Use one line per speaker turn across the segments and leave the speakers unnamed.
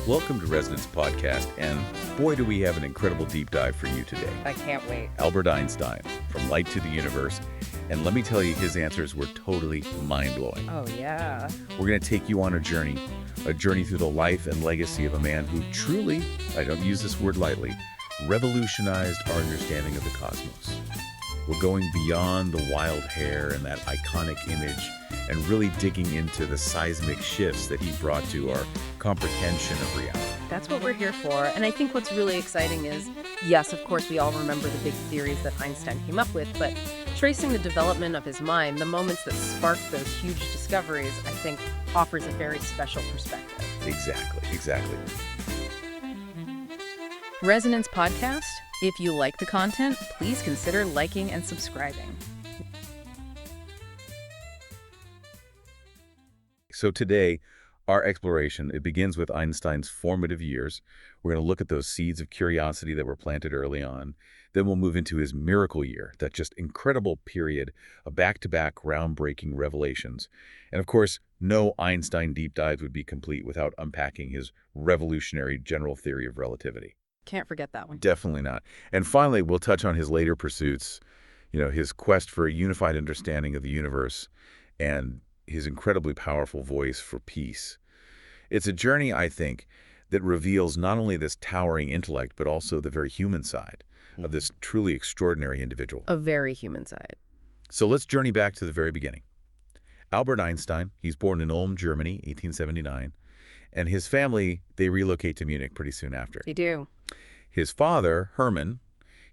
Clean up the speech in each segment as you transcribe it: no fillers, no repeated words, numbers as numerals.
Welcome to Resonance Podcast, and boy, do we have an incredible deep dive for you today.
I can't wait.
Albert Einstein, from light to the universe, and let me tell you, his answers were totally mind-blowing.
Oh, yeah.
We're going to take you on a journey through the life and legacy of a man who truly, I don't use this word lightly, revolutionized our understanding of the cosmos. We're going beyond the wild hair and that iconic image and really digging into the seismic shifts that he brought to our comprehension of reality.
That's what we're here for. And I think what's really exciting is, yes, of course, we all remember the big theories that Einstein came up with, but tracing the development of his mind, the moments that sparked those huge discoveries, I think offers a very special perspective.
Exactly.
Resonance Podcast. If you like the content, please consider liking and subscribing.
So today, our exploration, it begins with Einstein's formative years. We're going to look at those seeds of curiosity that were planted early on. Then we'll move into his miracle year, that just incredible period of back-to-back groundbreaking revelations. And of course, no Einstein deep dive would be complete without unpacking his revolutionary general theory of relativity.
Can't forget that one.
Definitely not. And finally, we'll touch on his later pursuits, his quest for a unified understanding of the universe and his incredibly powerful voice for peace. It's a journey, I think, that reveals not only this towering intellect, but also the very human side of this truly extraordinary individual.
A very human side.
So let's journey back to the very beginning. Albert Einstein, he's born in Ulm, Germany, 1879, and his family, they relocate to Munich pretty soon after.
They do.
His father, Hermann,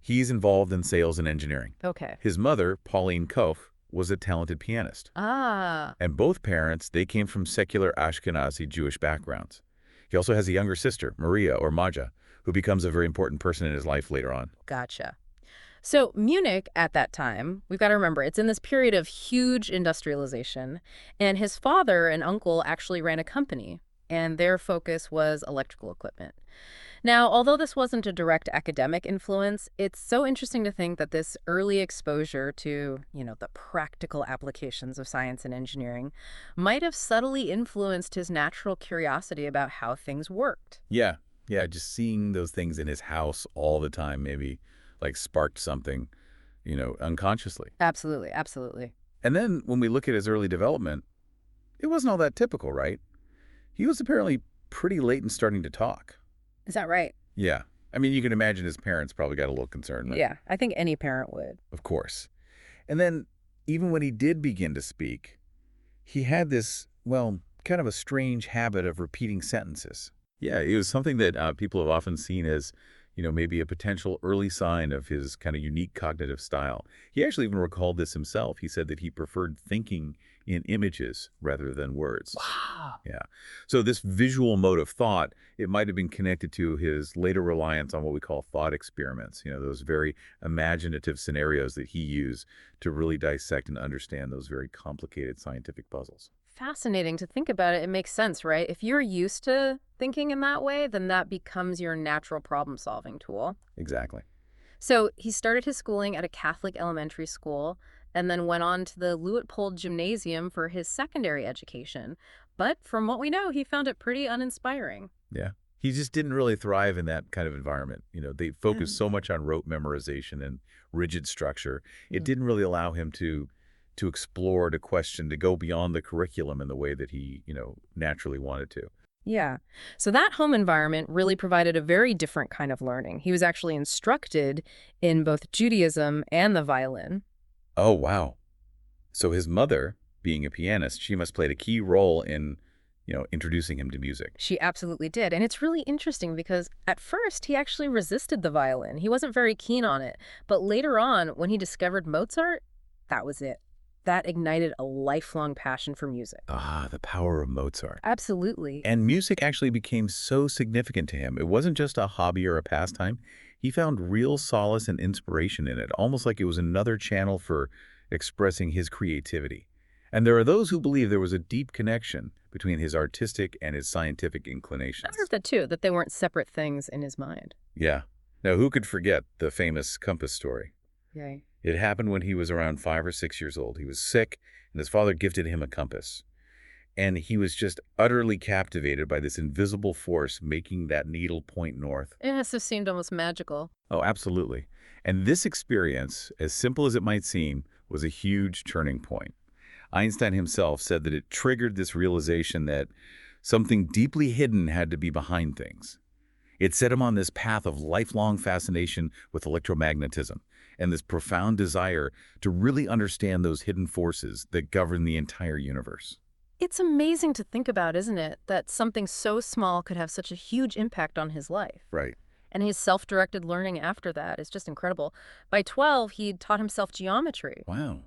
he's involved in sales and engineering.
Okay.
His mother, Pauline Koch, was a talented pianist.
Ah.
And both parents, they came from secular Ashkenazi Jewish backgrounds. He also has a younger sister, Maria, or Maja, who becomes a very important person in his life later on.
Gotcha. So Munich at that time, we've got to remember, it's in this period of huge industrialization, and his father and uncle actually ran a company, and their focus was electrical equipment. Now, although this wasn't a direct academic influence, it's so interesting to think that this early exposure to, the practical applications of science and engineering might have subtly influenced his natural curiosity about how things worked.
Yeah, just seeing those things in his house all the time maybe sparked something, unconsciously.
Absolutely.
And then when we look at his early development, it wasn't all that typical, right? He was apparently pretty late in starting to talk.
Is that right?
Yeah. I mean, you can imagine his parents probably got a little concerned. Right?
Yeah, I think any parent would.
Of course. And then even when he did begin to speak, he had this, kind of a strange habit of repeating sentences. Yeah, it was something that people have often seen as, maybe a potential early sign of his kind of unique cognitive style. He actually even recalled this himself. He said that he preferred thinking in images rather than words.
Wow.
Yeah. So this visual mode of thought, it might have been connected to his later reliance on what we call thought experiments, those very imaginative scenarios that he used to really dissect and understand those very complicated scientific puzzles.
Fascinating to think about it. It makes sense, right? If you're used to thinking in that way, then that becomes your natural problem-solving tool.
Exactly.
So he started his schooling at a Catholic elementary school and then went on to the Luitpold Gymnasium for his secondary education. But from what we know, he found it pretty uninspiring.
Yeah. He just didn't really thrive in that kind of environment. They focused so much on rote memorization and rigid structure. It didn't really allow him to explore, to question, to go beyond the curriculum in the way that he, naturally wanted to.
Yeah. So that home environment really provided a very different kind of learning. He was actually instructed in both Judaism and the violin.
Oh, wow. So his mother, being a pianist, she must have played a key role in, introducing him to music.
She absolutely did. And it's really interesting because at first he actually resisted the violin. He wasn't very keen on it. But later on, when he discovered Mozart, that was it. That ignited a lifelong passion for music.
Ah, the power of Mozart.
Absolutely.
And music actually became so significant to him. It wasn't just a hobby or a pastime. He found real solace and inspiration in it, almost like it was another channel for expressing his creativity. And there are those who believe there was a deep connection between his artistic and his scientific inclinations.
I heard that too, that they weren't separate things in his mind.
Yeah. Now, who could forget the famous compass story?
Yay.
It happened when he was around 5 or 6 years old. He was sick, and his father gifted him a compass. And he was just utterly captivated by this invisible force making that needle point north.
It must have seemed almost magical.
Oh, absolutely. And this experience, as simple as it might seem, was a huge turning point. Einstein himself said that it triggered this realization that something deeply hidden had to be behind things. It set him on this path of lifelong fascination with electromagnetism and this profound desire to really understand those hidden forces that govern the entire universe.
It's amazing to think about, isn't it, that something so small could have such a huge impact on his life.
Right.
And his self-directed learning after that is just incredible. By 12, he'd taught himself geometry.
Wow.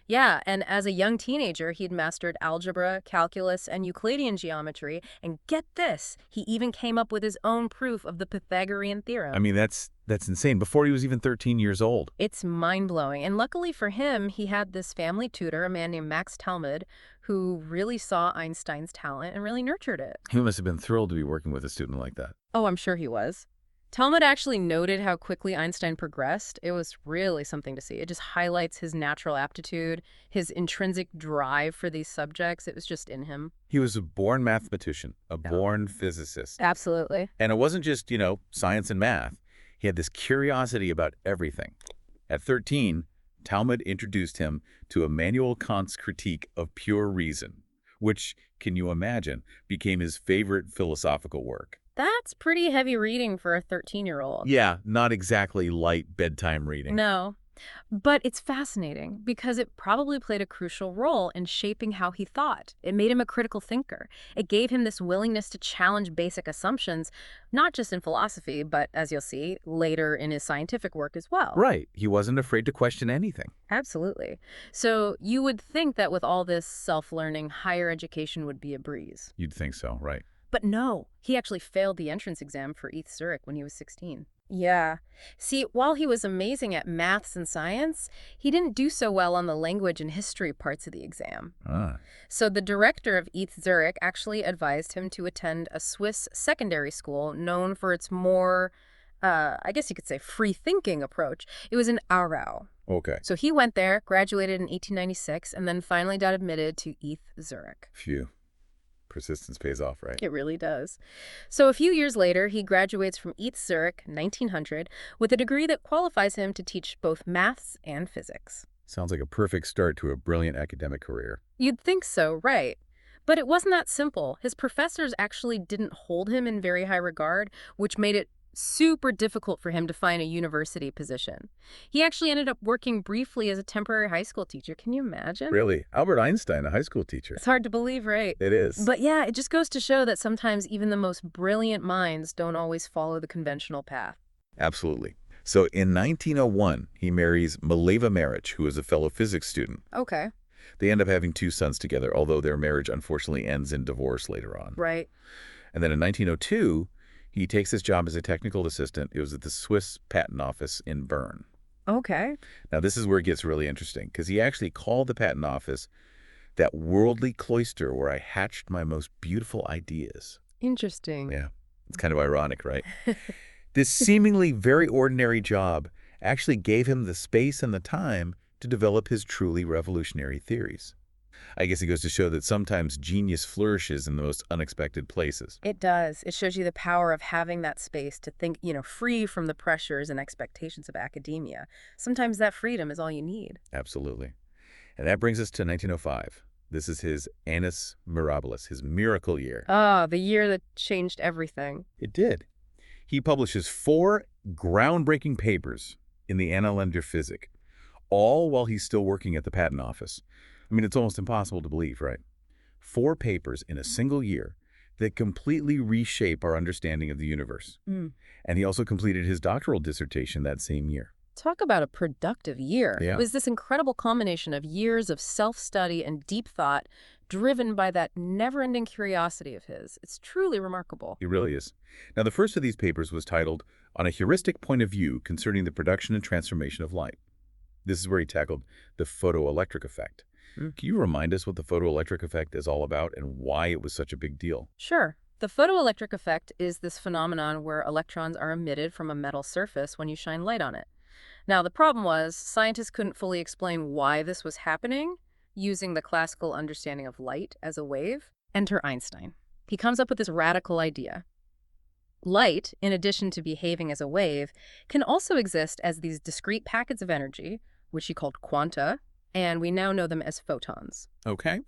Yeah, and as a young teenager, he'd mastered algebra, calculus, and Euclidean geometry. And get this, he even came up with his own proof of the Pythagorean
I
theorem.
mean, that's insane. Before he was even 13 years old.
It's mind-blowing. And luckily for him, he had this family tutor, a man named Max Talmud, who really saw Einstein's talent and really nurtured it.
He must have been thrilled to be working with a student like that.
Oh, I'm sure he was. Talmud actually noted how quickly Einstein progressed. It was really something to see. It just highlights his natural aptitude, his intrinsic drive for these subjects. It was just in him.
He was a born mathematician, a
Yeah.
born physicist.
Absolutely.
And it wasn't just, science and math. He had this curiosity about everything. At 13, Talmud introduced him to Immanuel Kant's critique of pure reason, which, can you imagine, became his favorite philosophical work.
That's pretty heavy reading for a 13-year-old.
Yeah, not exactly light bedtime reading.
No. But it's fascinating because it probably played a crucial role in shaping how he thought. It made him a critical thinker. It gave him this willingness to challenge basic assumptions, not just in philosophy, but, as you'll see, later in his scientific work as well.
Right. He wasn't afraid to question anything.
Absolutely. So you would think that with all this self-learning, higher education would be a breeze.
You'd think so, right?
But no, he actually failed the entrance exam for ETH Zurich when he was 16. Yeah. See, while he was amazing at maths and science, he didn't do so well on the language and history parts of the exam.
Ah,
So the director of ETH Zurich actually advised him to attend a Swiss secondary school known for its more, I guess you could say, free-thinking approach. It was in Aarau.
okay.
So he went there, graduated in 1896, and then finally got admitted to ETH Zurich.
Phew. Persistence pays off, right?
It really does. So a few years later, he graduates from ETH Zurich, 1900, with a degree that qualifies him to teach both maths and physics.
Sounds like a perfect start to a brilliant academic career.
You'd think so, right? But it wasn't that simple. His professors actually didn't hold him in very high regard, which made it super difficult for him to find a university position. He actually ended up working briefly as a temporary high school teacher. Can you imagine?
Really? Albert Einstein, a high school teacher.
It's hard to believe, right?
It is.
But yeah, it just goes to show that sometimes even the most brilliant minds don't always follow the conventional path.
Absolutely. So in 1901, he marries Mileva Maric, who is a fellow physics student.
Okay.
They end up having 2 sons together, although their marriage unfortunately ends in divorce later on.
Right.
And then in 1902, he takes his job as a technical assistant. It was at the Swiss Patent Office in Bern.
Okay.
Now, this is where it gets really interesting, because he actually called the patent office that worldly cloister where I hatched my most beautiful ideas.
Interesting.
Yeah, it's kind of ironic, right? This seemingly very ordinary job actually gave him the space and the time to develop his truly revolutionary theories. I guess it goes to show that sometimes genius flourishes in the most unexpected places.
It does. It shows you the power of having that space to think, free from the pressures and expectations of academia. Sometimes that freedom is all you need.
Absolutely. And that brings us to 1905. This is his Annus Mirabilis, his miracle year.
Ah, the year that changed everything.
It did. He publishes 4 groundbreaking papers in the Annalen der Physik, all while he's still working at the patent office. I mean, it's almost impossible to believe, right? 4 papers in a single year that completely reshape our understanding of the universe.
Mm.
And he also completed his doctoral dissertation that same year.
Talk about a productive year.
Yeah.
It was this incredible combination of years of self-study and deep thought driven by that never-ending curiosity of his. It's truly remarkable.
It really is. Now, the first of these papers was titled On a Heuristic Point of View Concerning the Production and Transformation of Light. This is where he tackled the photoelectric effect. Can you remind us what the photoelectric effect is all about and why it was such a big deal?
Sure. The photoelectric effect is this phenomenon where electrons are emitted from a metal surface when you shine light on it. Now, the problem was scientists couldn't fully explain why this was happening using the classical understanding of light as a wave. Enter Einstein. He comes up with this radical idea. Light, in addition to behaving as a wave, can also exist as these discrete packets of energy, which he called quanta, and we now know them as photons.
Okay.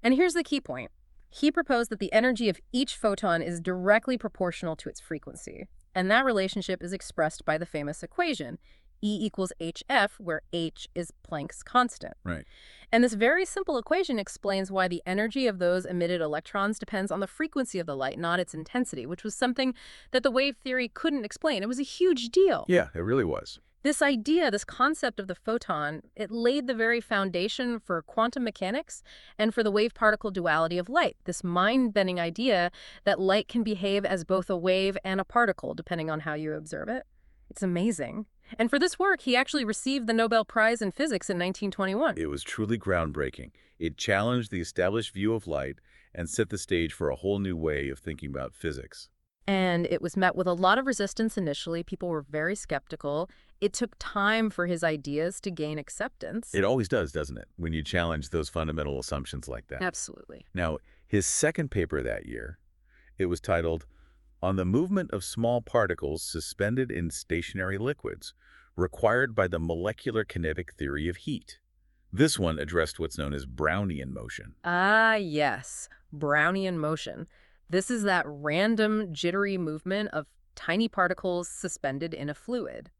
And here's the key point. He proposed that the energy of each photon is directly proportional to its frequency, and that relationship is expressed by the famous equation, E equals hf, where h is Planck's constant.
Right.
And this very simple equation explains why the energy of those emitted electrons depends on the frequency of the light, not its intensity, which was something that the wave theory couldn't explain. It was a huge deal.
Yeah, it really was.
This idea, this concept of the photon, it laid the very foundation for quantum mechanics and for the wave-particle duality of light, this mind-bending idea that light can behave as both a wave and a particle, depending on how you observe it. It's amazing. And for this work, he actually received the Nobel Prize in Physics in 1921.
It was truly groundbreaking. It challenged the established view of light and set the stage for a whole new way of thinking about physics.
And it was met with a lot of resistance initially. People were very skeptical. It took time for his ideas to gain acceptance.
It always does, doesn't it, when you challenge those fundamental assumptions like that?
Absolutely.
Now, his second paper that year, it was titled, On the Movement of Small Particles Suspended in Stationary Liquids, Required by the Molecular Kinetic Theory of Heat. This one addressed what's known as Brownian motion.
Ah, yes. Brownian motion. This is that random, jittery movement of tiny particles suspended in a fluid.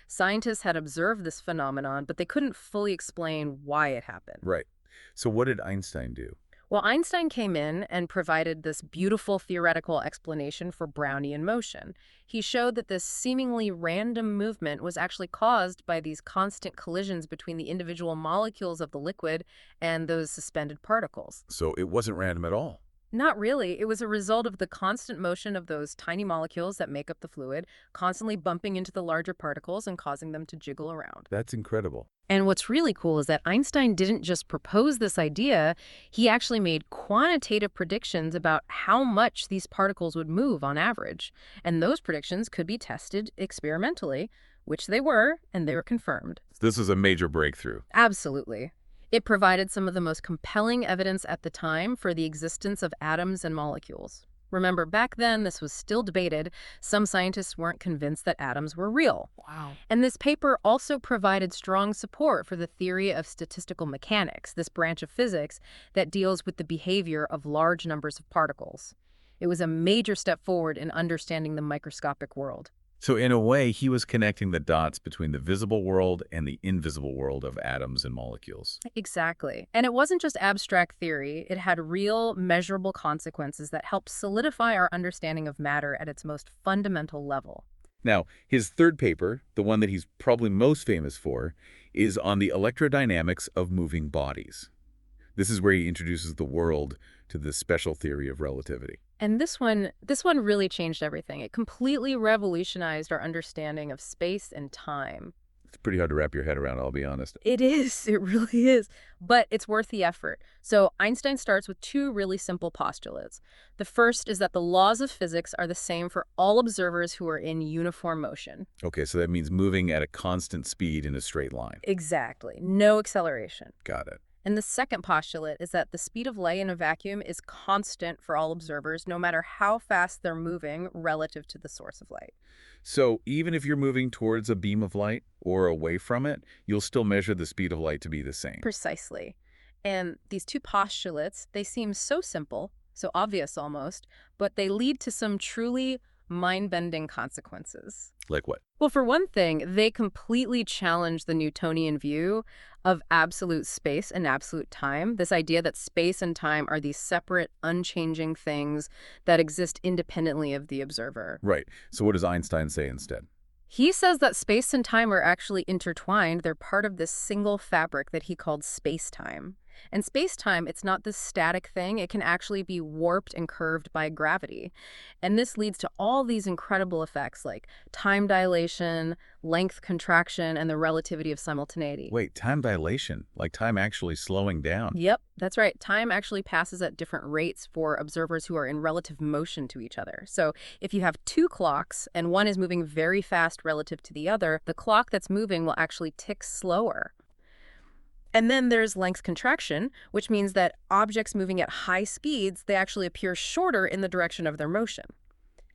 Scientists had observed this phenomenon, but they couldn't fully explain why it happened.
Right. So what did Einstein do?
Well, Einstein came in and provided this beautiful theoretical explanation for Brownian motion. He showed that this seemingly random movement was actually caused by these constant collisions between the individual molecules of the liquid and those suspended particles.
So it wasn't random at all.
Not really. It was a result of the constant motion of those tiny molecules that make up the fluid, constantly bumping into the larger particles and causing them to jiggle around.
That's incredible.
And what's really cool is that Einstein didn't just propose this idea, he actually made quantitative predictions about how much these particles would move on average. And those predictions could be tested experimentally, which they were, and they were confirmed.
This is a major breakthrough.
Absolutely. It provided some of the most compelling evidence at the time for the existence of atoms and molecules. Remember, back then, this was still debated. Some scientists weren't convinced that atoms were real.
Wow.
And this paper also provided strong support for the theory of statistical mechanics, this branch of physics that deals with the behavior of large numbers of particles. It was a major step forward in understanding the microscopic world.
So in a way, he was connecting the dots between the visible world and the invisible world of atoms and molecules.
Exactly. And it wasn't just abstract theory. It had real, measurable consequences that helped solidify our understanding of matter at its most fundamental level.
Now, his third paper, the one that he's probably most famous for, is on the electrodynamics of moving bodies. This is where he introduces the world to the special theory of relativity.
And this one really changed everything. It completely revolutionized our understanding of space and time.
It's pretty hard to wrap your head around, I'll be honest.
It is. It really is. But it's worth the effort. So Einstein starts with two really simple postulates. The first is that the laws of physics are the same for all observers who are in uniform motion.
Okay, so that means moving at a constant speed in a straight line.
Exactly. No acceleration.
Got it.
And the second postulate is that the speed of light in a vacuum is constant for all observers, no matter how fast they're moving relative to the source of light.
So even if you're moving towards a beam of light or away from it, you'll still measure the speed of light to be the same.
Precisely. And these two postulates, they seem so simple, so obvious almost, but they lead to some truly mind-bending consequences.
Like what?
Well, for one thing, they completely challenge the Newtonian view of absolute space and absolute time, this idea that space and time are these separate, unchanging things that exist independently of the observer.
Right. So what does Einstein say instead?
He says that space and time are actually intertwined. They're part of this single fabric that he called space-time. And space-time, it's not this static thing. It can actually be warped and curved by gravity. And this leads to all these incredible effects like time dilation, length contraction, and the relativity of simultaneity.
Wait, time dilation? Like time actually slowing down?
Yep, that's right. Time actually passes at different rates for observers who are in relative motion to each other. So if you have two clocks and one is moving very fast relative to the other, the clock that's moving will actually tick slower. And then there's length contraction, which means that objects moving at high speeds, they actually appear shorter in the direction of their motion.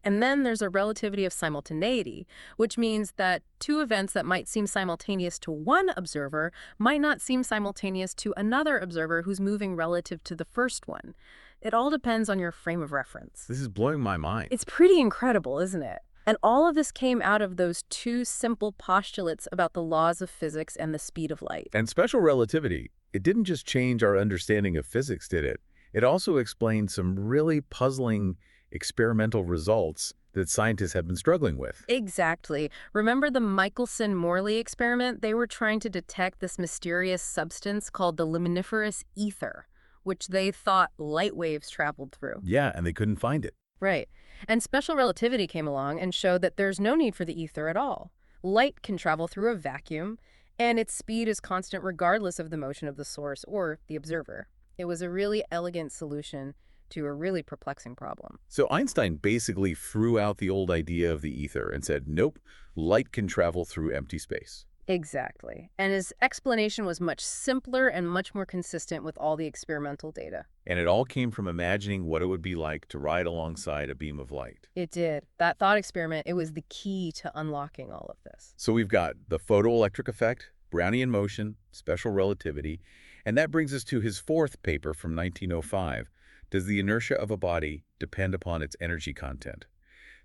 And then there's a relativity of simultaneity, which means that two events that might seem simultaneous to one observer might not seem simultaneous to another observer who's moving relative to the first one. It all depends on your frame of reference.
This is blowing my mind.
It's pretty incredible, isn't it? And all of this came out of those two simple postulates about the laws of physics and the speed of light.
And special relativity, it didn't just change our understanding of physics, did it? It also explained some really puzzling experimental results that scientists have been struggling with.
Exactly. Remember the Michelson-Morley experiment? They were trying to detect this mysterious substance called the luminiferous ether, which they thought light waves traveled through.
Yeah, and they couldn't find it.
Right. And special relativity came along and showed that there's no need for the ether at all. Light can travel through a vacuum, and its speed is constant regardless of the motion of the source or the observer. It was a really elegant solution to a really perplexing problem.
So Einstein basically threw out the old idea of the ether and said, nope, light can travel through empty space.
Exactly. And his explanation was much simpler and much more consistent with all the experimental data.
And it all came from imagining what it would be like to ride alongside a beam of light.
It did. That thought experiment, it was the key to unlocking all of this.
So we've got the photoelectric effect, Brownian motion, special relativity, and that brings us to his fourth paper from 1905. Does the inertia of a body depend upon its energy content?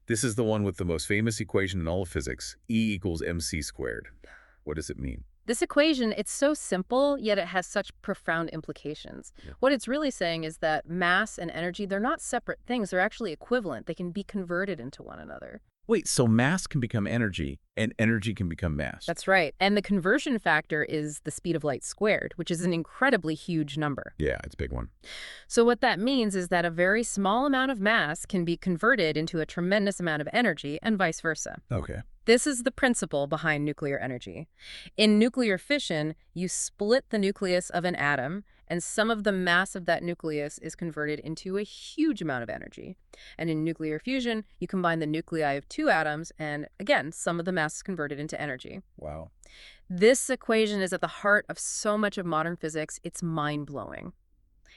This is the one with the most famous equation in all of physics, E equals mc squared. What does it mean?
This equation, it's so simple, yet it has such profound implications.
Yeah.
What it's really saying is that mass and energy, they're not separate things. They're actually equivalent. They can be converted into one another.
Wait, so mass can become energy, and energy can become mass?
That's right. And the conversion factor is the speed of light squared, which is an incredibly huge number.
Yeah, it's a big one.
So what that means is that a very small amount of mass can be converted into a tremendous amount of energy and vice versa.
Okay.
This is the principle behind nuclear energy. In nuclear fission, you split the nucleus of an atom, and some of the mass of that nucleus is converted into a huge amount of energy. And in nuclear fusion, you combine the nuclei of two atoms, and again, some of the mass is converted into energy.
Wow.
This equation is at the heart of so much of modern physics, it's mind-blowing.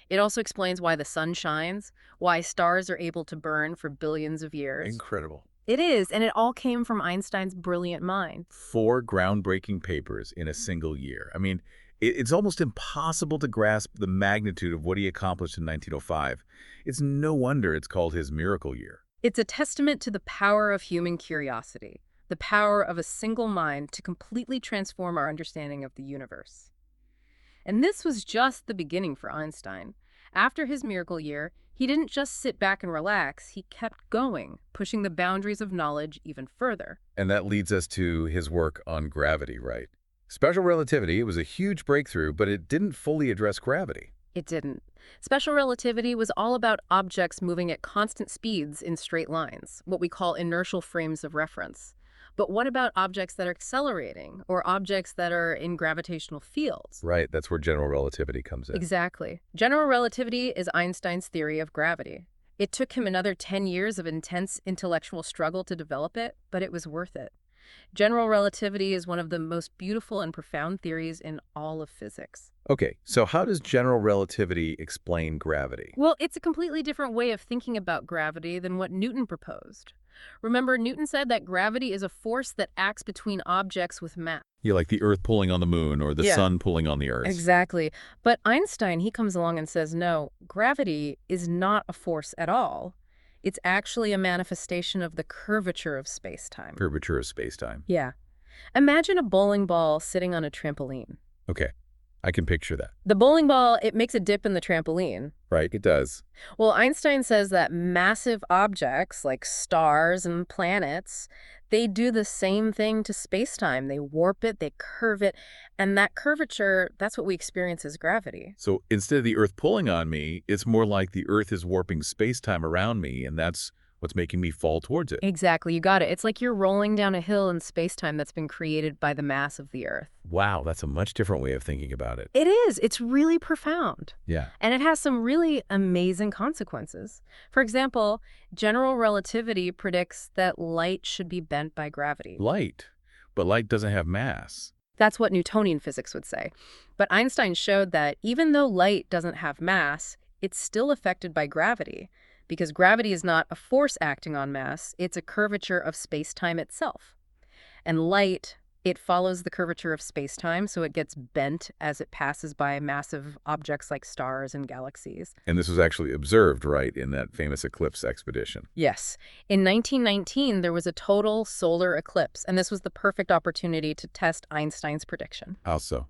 It also explains why the sun shines, why stars are able to burn for billions of years.
Incredible.
It is, and it all came from Einstein's brilliant mind.
4 groundbreaking papers in a single year. I mean, it's almost impossible to grasp the magnitude of what he accomplished in 1905. It's no wonder it's called his miracle year.
It's a testament to the power of human curiosity, the power of a single mind to completely transform our understanding of the universe. And this was just the beginning for Einstein. After his miracle year, he didn't just sit back and relax, he kept going, pushing the boundaries of knowledge even further.
And that leads us to his work on gravity, right? Special relativity was a huge breakthrough, but it didn't fully address gravity.
It didn't. Special relativity was all about objects moving at constant speeds in straight lines, what we call inertial frames of reference. But what about objects that are accelerating, or objects that are in gravitational fields?
Right, that's where general relativity comes in.
Exactly. General relativity is Einstein's theory of gravity. It took him another 10 years of intense intellectual struggle to develop it, but it was worth it. General relativity is one of the most beautiful and profound theories in all of physics.
Okay, so how does general relativity explain gravity?
Well, it's a completely different way of thinking about gravity than what Newton proposed. Remember, Newton said that gravity is a force that acts between objects with mass.
Yeah, like the Earth pulling on the moon or the sun pulling on the Earth.
Exactly. But Einstein, he comes along and says, no, gravity is not a force at all. It's actually a manifestation of the curvature of space-time.
Curvature of space-time.
Yeah. Imagine a bowling ball sitting on a trampoline.
Okay, I can picture that.
The bowling ball, it makes a dip in the trampoline.
Right, it does.
Well, Einstein says that massive objects like stars and planets, they do the same thing to space-time. They warp it, they curve it, and that curvature, that's what we experience as gravity.
So instead of the Earth pulling on me, it's more like the Earth is warping space-time around me, and that's what's making me fall towards it.
Exactly, you got it. It's like you're rolling down a hill in space-time that's been created by the mass of the Earth.
Wow, that's a much different way of thinking about it.
It is. It's really profound.
Yeah.
And it has some really amazing consequences. For example, general relativity predicts that light should be bent by gravity.
Light. But light doesn't have mass.
That's what Newtonian physics would say. But Einstein showed that even though light doesn't have mass, it's still affected by gravity, because gravity is not a force acting on mass, it's a curvature of space-time itself. And light, it follows the curvature of space-time, so it gets bent as it passes by massive objects like stars and galaxies.
And this was actually observed, right, in that famous eclipse expedition.
Yes. In 1919, there was a total solar eclipse, and this was the perfect opportunity to test Einstein's prediction.
How so?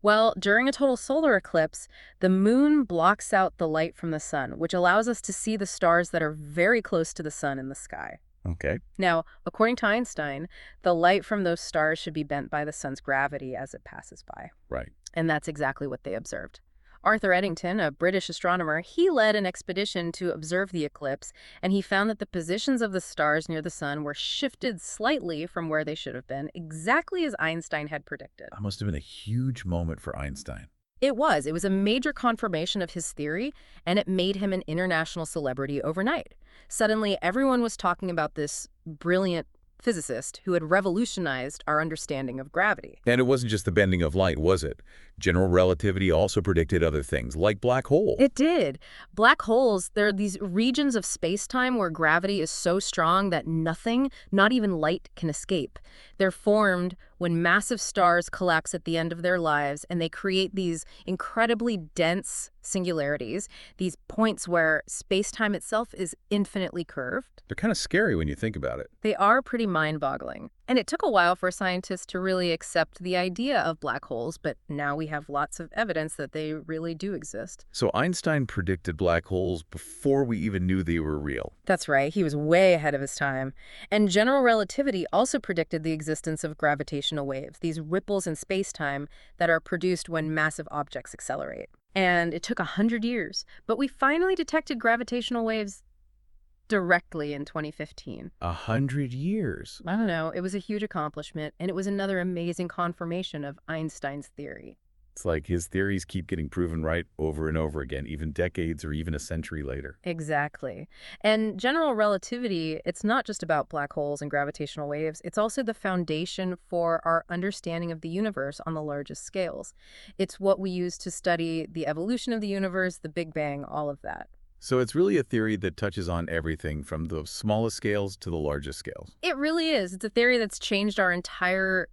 Well, during a total solar eclipse, the moon blocks out the light from the sun, which allows us to see the stars that are very close to the sun in the sky.
Okay,
Now, according to Einstein, the light from those stars should be bent by the sun's gravity as it passes by.
right.
And that's exactly what they observed. Arthur Eddington, a British astronomer, he led an expedition to observe the eclipse, and he found that the positions of the stars near the sun were shifted slightly from where they should have been, exactly as Einstein had predicted.
That must have been a huge moment for Einstein.
It was. It was a major confirmation of his theory, and it made him an international celebrity overnight. Suddenly, everyone was talking about this brilliant physicist who had revolutionized our understanding of gravity.
And it wasn't just the bending of light, was it? General relativity also predicted other things, like black holes.
It did. Black holes, they're these regions of space-time where gravity is so strong that nothing, not even light, can escape. They're formed when massive stars collapse at the end of their lives, and they create these incredibly dense singularities, these points where space-time itself is infinitely curved.
They're kind of scary when you think about it.
They are pretty mind-boggling. And it took a while for scientists to really accept the idea of black holes, but now we have lots of evidence that they really do exist.
So Einstein predicted black holes before we even knew they were real.
That's right, he was way ahead of his time. And general relativity also predicted the existence of gravitational waves, these ripples in space-time that are produced when massive objects accelerate. And it took 100 years, but we finally detected gravitational waves directly in 2015.
100 years.
I don't know, it was a huge accomplishment, and it was another amazing confirmation of Einstein's theory.
It's like his theories keep getting proven right over and over again, even decades or even a century later.
Exactly. And general relativity, it's not just about black holes and gravitational waves, it's also the foundation for our understanding of the universe on the largest scales. It's what we use to study the evolution of the universe, the Big Bang, all of that.
So it's really a theory that touches on everything from the smallest scales to the largest scales.
It really is. It's a theory that's changed our entire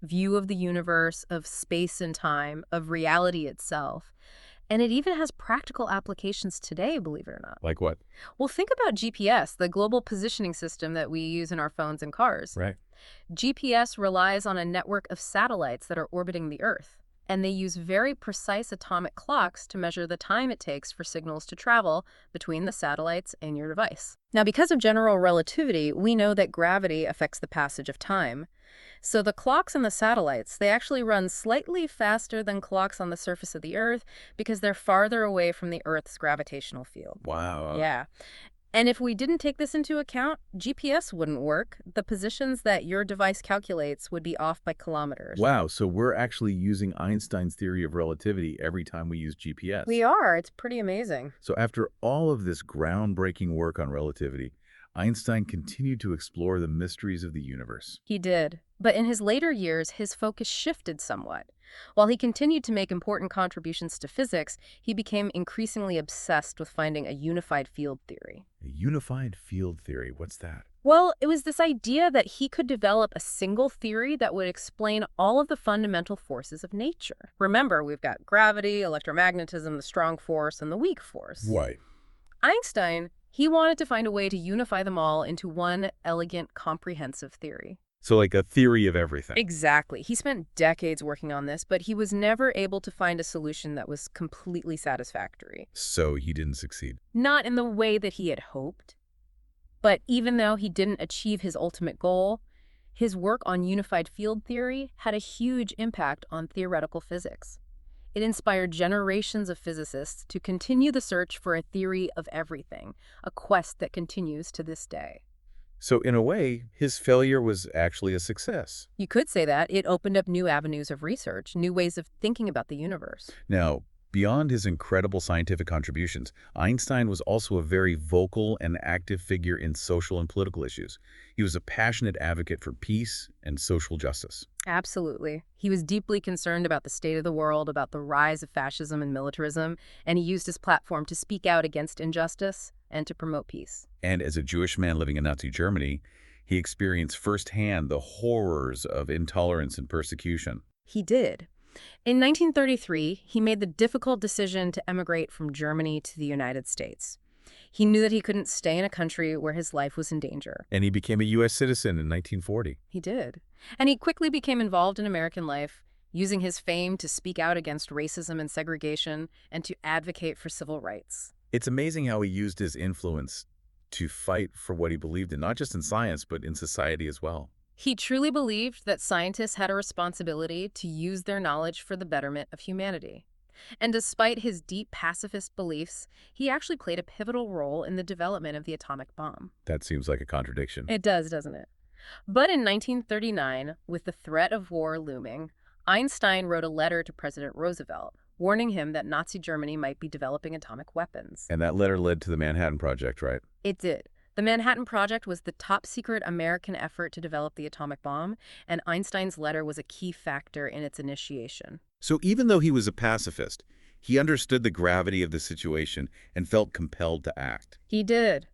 view of the universe, of space and time, of reality itself. And it even has practical applications today, believe it or not.
Like what?
Well, think about GPS, the global positioning system that we use in our phones and cars.
Right.
GPS relies on a network of satellites that are orbiting the Earth, and they use very precise atomic clocks to measure the time it takes for signals to travel between the satellites and your device. Now, because of general relativity, we know that gravity affects the passage of time. So the clocks in the satellites, they actually run slightly faster than clocks on the surface of the Earth because they're farther away from the Earth's gravitational field.
Wow.
Yeah. And if we didn't take this into account, GPS wouldn't work. The positions that your device calculates would be off by kilometers.
Wow, so we're actually using Einstein's theory of relativity every time we use GPS.
We are. It's pretty amazing.
So after all of this groundbreaking work on relativity, Einstein continued to explore the mysteries of the universe.
He did. But in his later years, his focus shifted somewhat. While he continued to make important contributions to physics, he became increasingly obsessed with finding a unified field theory.
A unified field theory, what's that?
Well, it was this idea that he could develop a single theory that would explain all of the fundamental forces of nature. Remember, we've got gravity, electromagnetism, the strong force, and the weak force.
Right.
Einstein, he wanted to find a way to unify them all into one elegant, comprehensive theory.
So like a theory of everything.
Exactly. He spent decades working on this, but he was never able to find a solution that was completely satisfactory.
So he didn't succeed.
Not in the way that he had hoped. But even though he didn't achieve his ultimate goal, his work on unified field theory had a huge impact on theoretical physics. It inspired generations of physicists to continue the search for a theory of everything, a quest that continues to this day.
So in a way, his failure was actually a success.
You could say that. It opened up new avenues of research, new ways of thinking about the universe.
Now, Beyond his incredible scientific contributions, Einstein was also a very vocal and active figure in social and political issues. He was a passionate advocate for peace and social justice.
Absolutely. He was deeply concerned about the state of the world, about the rise of fascism and militarism, and he used his platform to speak out against injustice and to promote peace.
And as a Jewish man living in Nazi Germany, he experienced firsthand the horrors of intolerance and persecution.
He did. In 1933, he made the difficult decision to emigrate from Germany to the United States. He knew that he couldn't stay in a country where his life was in danger.
And he became a U.S. citizen in 1940.
He did. And he quickly became involved in American life, using his fame to speak out against racism and segregation and to advocate for civil rights.
It's amazing how he used his influence to fight for what he believed in, not just in science, but in society as well.
He truly believed that scientists had a responsibility to use their knowledge for the betterment of humanity. And despite his deep pacifist beliefs, he actually played a pivotal role in the development of the atomic bomb.
That seems like a contradiction.
It does, doesn't it? But in 1939, with the threat of war looming, Einstein wrote a letter to President Roosevelt, warning him that Nazi Germany might be developing atomic weapons.
And that letter led to the Manhattan Project, right?
It did. The Manhattan Project was the top-secret American effort to develop the atomic bomb, and Einstein's letter was a key factor in its initiation.
So even though he was a pacifist, he understood the gravity of the situation and felt compelled to act.
He did.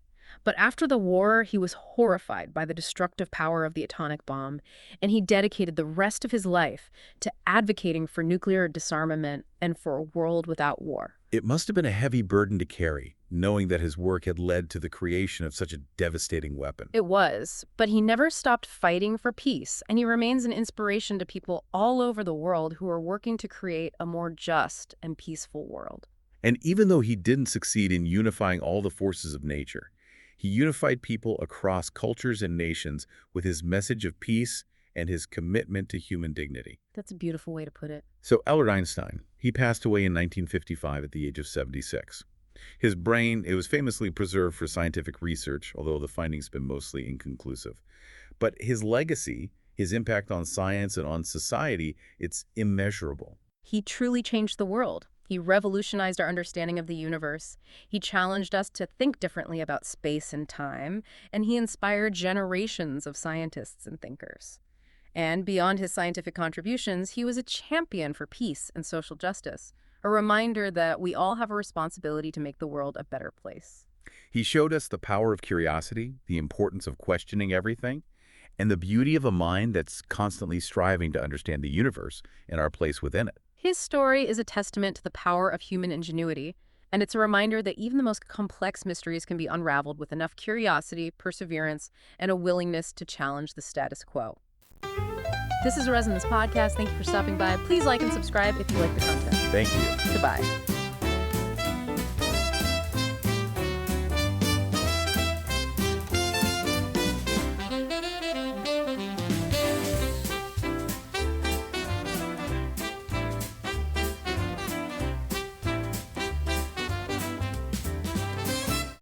But after the war, he was horrified by the destructive power of the atomic bomb, and he dedicated the rest of his life to advocating for nuclear disarmament and for a world without war.
It must have been a heavy burden to carry, knowing that his work had led to the creation of such a devastating weapon.
It was, but he never stopped fighting for peace, and he remains an inspiration to people all over the world who are working to create a more just and peaceful world.
And even though he didn't succeed in unifying all the forces of nature, he unified people across cultures and nations with his message of peace and his commitment to human dignity.
That's a beautiful way to put it.
So Albert Einstein, he passed away in 1955 at the age of 76. His brain, it was famously preserved for scientific research, although the findings have been mostly inconclusive. But his legacy, his impact on science and on society, it's immeasurable.
He truly changed the world. He revolutionized our understanding of the universe. He challenged us to think differently about space and time, and he inspired generations of scientists and thinkers. And beyond his scientific contributions, he was a champion for peace and social justice, a reminder that we all have a responsibility to make the world a better place.
He showed us the power of curiosity, the importance of questioning everything, and the beauty of a mind that's constantly striving to understand the universe and our place within it.
His story is a testament to the power of human ingenuity, and it's a reminder that even the most complex mysteries can be unraveled with enough curiosity, perseverance, and a willingness to challenge the status quo. This is a Resonance Podcast. Thank you for stopping by. Please like and subscribe if you like the content.
Thank you.
Goodbye.